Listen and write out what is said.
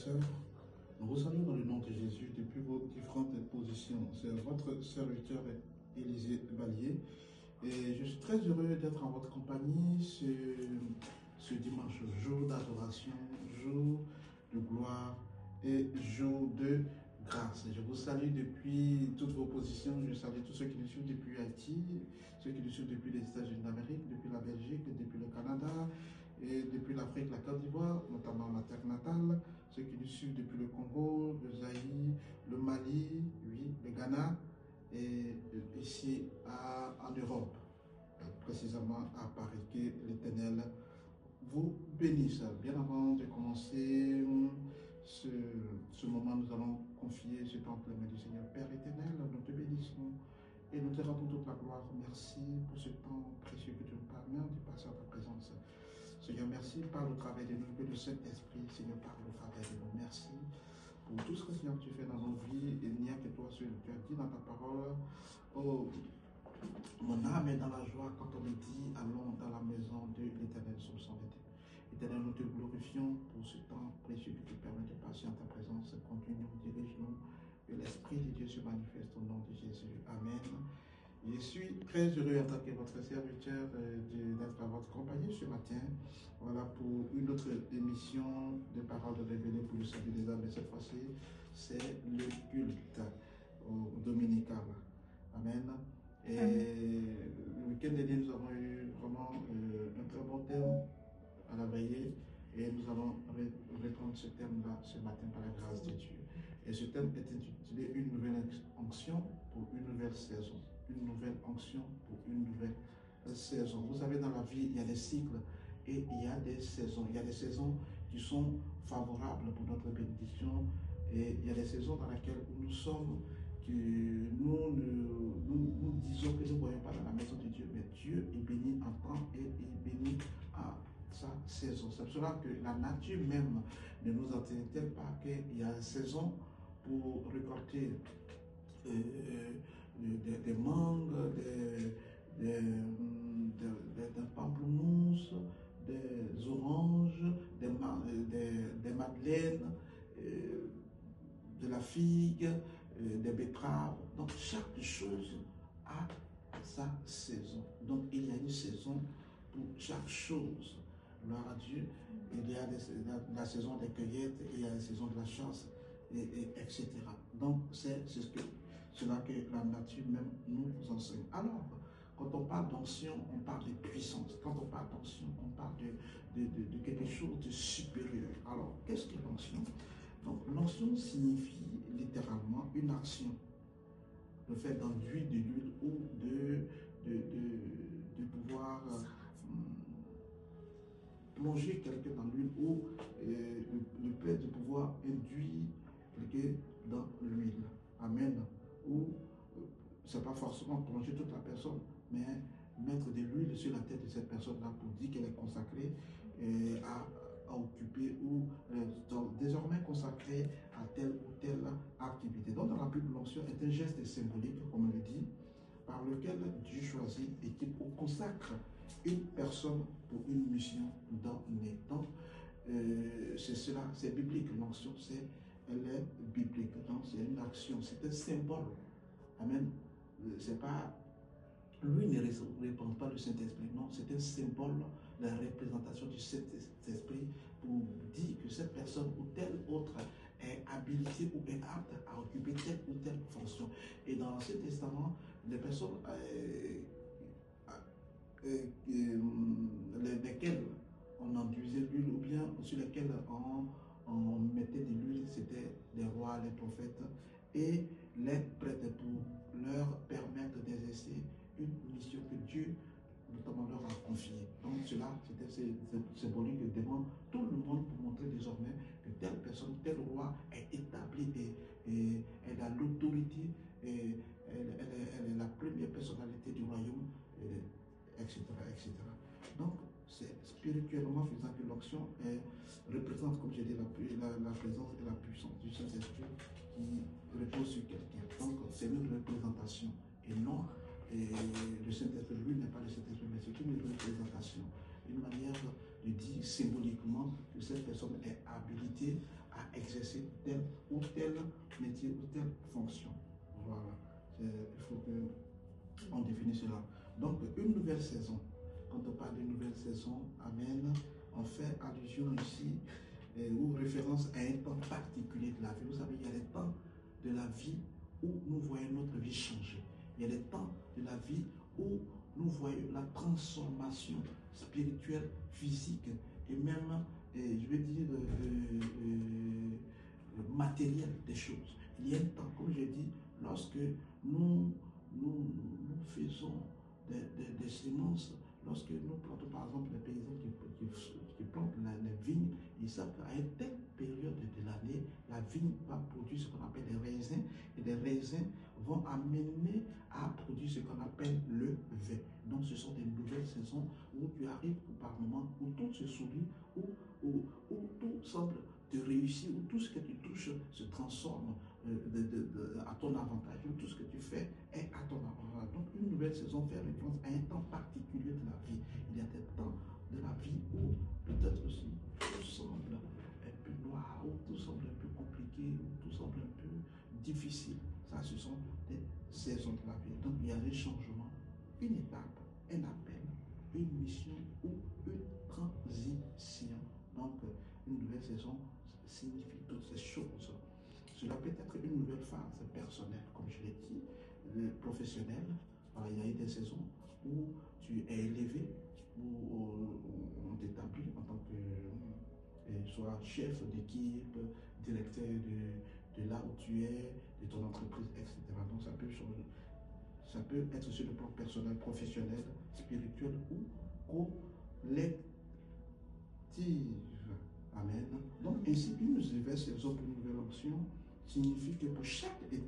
Sœurs, nous vous saluons dans le nom de Jésus depuis vos différentes positions. C'est votre serviteur Élisée Vallier et je suis très heureux d'être en votre compagnie ce dimanche, jour d'adoration, jour de gloire et jour de grâce. Je vous salue depuis toutes vos positions. Je salue tous ceux qui nous suivent depuis Haïti, ceux qui nous suivent depuis les États-Unis d'Amérique, depuis la Belgique, depuis le Canada et depuis l'Afrique, la Côte d'Ivoire, notamment ma terre natale, ceux qui nous suivent depuis le Congo, le Zaïre, le Mali, oui, le Ghana et ici en Europe, précisément à Paris. Que l'Éternel vous bénisse. Bien avant de commencer ce moment, nous allons confier ce temps plein du Seigneur. Père éternel, nous te bénissons et nous te rendons toute la gloire. Merci pour ce temps précieux que tu nous permets de passer à ta présence. Seigneur, merci par le travail de nous, que le Saint-Esprit, Seigneur, par le travail de nous. Merci pour tout ce que, Seigneur, tu fais dans nos vies. Il n'y a que toi seul. Tu as dit dans ta parole, oh, mon âme est dans la joie quand on me dit, allons dans la maison de l'Éternel, Psaume 121. Éternel, nous te glorifions pour ce temps précieux que tu permets de passer en ta présence. Continue-nous, dirige-nous, que l'Esprit de Dieu se manifeste au nom de Jésus. Amen. Je suis très heureux en tant que votre serviteur d'être à votre compagnie ce matin. Voilà pour une autre émission de Paroles de Révélées pour le salut des âmes. Et cette fois-ci, c'est le culte dominical. Amen. Et le week-end dernier, nous avons eu vraiment un très bon thème à la veillée. Et nous allons reprendre ce thème-là ce matin par la grâce de Dieu. Et ce thème est intitulé Une nouvelle onction pour une nouvelle saison. Une nouvelle onction pour une nouvelle saison. Vous savez, dans la vie, il y a des cycles et il y a des saisons. Il y a des saisons qui sont favorables pour notre bénédiction et il y a des saisons dans lesquelles nous sommes, que nous disons que nous ne voyons pas dans la maison de Dieu, mais Dieu est béni en temps et il bénit à sa saison. C'est pour cela que la nature même ne nous enseigne-t-elle pas qu'il y a une saison pour récolter des mangues, des pamplemousses, des oranges, des madeleines, de la figue, des betteraves. Donc chaque chose a sa saison. Donc il y a une saison pour chaque chose. Gloire à Dieu. Il y a la saison des cueillettes, il y a la saison de la chasse, etc. Donc c'est cela que la nature même nous enseigne. Alors, quand on parle d'onction, on parle de puissance. Quand on parle d'onction, on parle de quelque chose de supérieur. Alors, qu'est-ce que l'onction? Donc, l'onction signifie littéralement une action. Le fait d'enduire de l'huile ou de pouvoir plonger quelqu'un dans l'huile ou le fait de pouvoir induire quelqu'un dans l'huile. Amen. Ou c'est pas forcément plonger toute la personne, mais mettre de l'huile sur la tête de cette personne-là pour dire qu'elle est consacrée à occuper ou désormais consacrée à telle ou telle activité. Donc dans la Bible, l'onction est un geste symbolique, comme on le dit, par lequel Dieu choisit, équipe ou consacre une personne pour une mission donnée. Donc c'est cela, c'est biblique. L'onction, elle est biblique. Donc c'est une action, c'est un symbole. Amen. C'est pas, lui ne représente pas le Saint-Esprit, non, c'est un symbole de la représentation du Saint-Esprit pour dire que cette personne ou telle autre est habilitée ou est apte à occuper telle ou telle fonction. Et dans l'Ancien Testament, les personnes lesquelles on enduisait l'huile ou bien sur lesquelles on mettait de l'huile, c'était les rois, les prophètes et les prêtres pour leur permettre d'exercer une mission que Dieu notamment leur a confiée. Donc cela, c'était symbolique devant tout le monde pour montrer désormais que telle personne, tel roi est établi et elle a l'autorité, et elle est la première personnalité du royaume, etc., etc. Donc c'est spirituellement faisant que l'onction représente, comme j'ai dit, la présence et la puissance du Saint-Esprit qui repose sur quelqu'un. Donc c'est une représentation et non, le Saint-Esprit, lui, n'est pas le Saint-Esprit, mais c'est une représentation, une manière de dire symboliquement que cette personne est habilitée à à exercer tel ou tel métier ou telle fonction. Voilà, il faut qu'on définisse cela. Donc, une nouvelle saison. Quand on parle de nouvelle saison, Amen, on fait allusion ici ou référence à un temps particulier de la vie. Vous savez, il y a les temps de la vie où nous voyons notre vie changer. Il y a les temps de la vie où nous voyons la transformation spirituelle, physique et même, je vais dire, matérielle des choses. Il y a un temps, comme je dis, lorsque nous faisons des semences, lorsque nous plantons par exemple les paysans qui plantent les vignes, ils savent qu'à une telle période de l'année, la vigne va produire ce qu'on appelle des raisins, et les raisins vont amener à produire ce qu'on appelle le vin. Donc ce sont des nouvelles saisons où tu arrives par moment où tout se sourit, où tout semble te réussir, où tout ce que tu touches se transforme à ton avantage, où tout ce que tu fais est à ton avantage. Donc une nouvelle saison fait référence à un temps particulier de la vie. Il y a des temps de la vie où peut-être aussi tout semble un peu noir, où tout semble un peu compliqué, où tout semble un peu difficile. Ça, ce sont des saisons de la vie. Donc il y a des changements, une étape, un appel, une mission ou une transition. Donc une nouvelle saison signifie toutes ces choses. Cela peut être une nouvelle phase personnelle, comme je l'ai dit, professionnelle. Voilà, il y a eu des saisons où tu es élevé, où on t'établit en tant que soit chef d'équipe, directeur de là où tu es, de ton entreprise, etc. Donc ça peut changer. Ça peut être sur le plan personnel, professionnel, spirituel ou collectif. Amen. Donc ainsi, une nouvelle saison, une nouvelle option signifie que pour chaque étape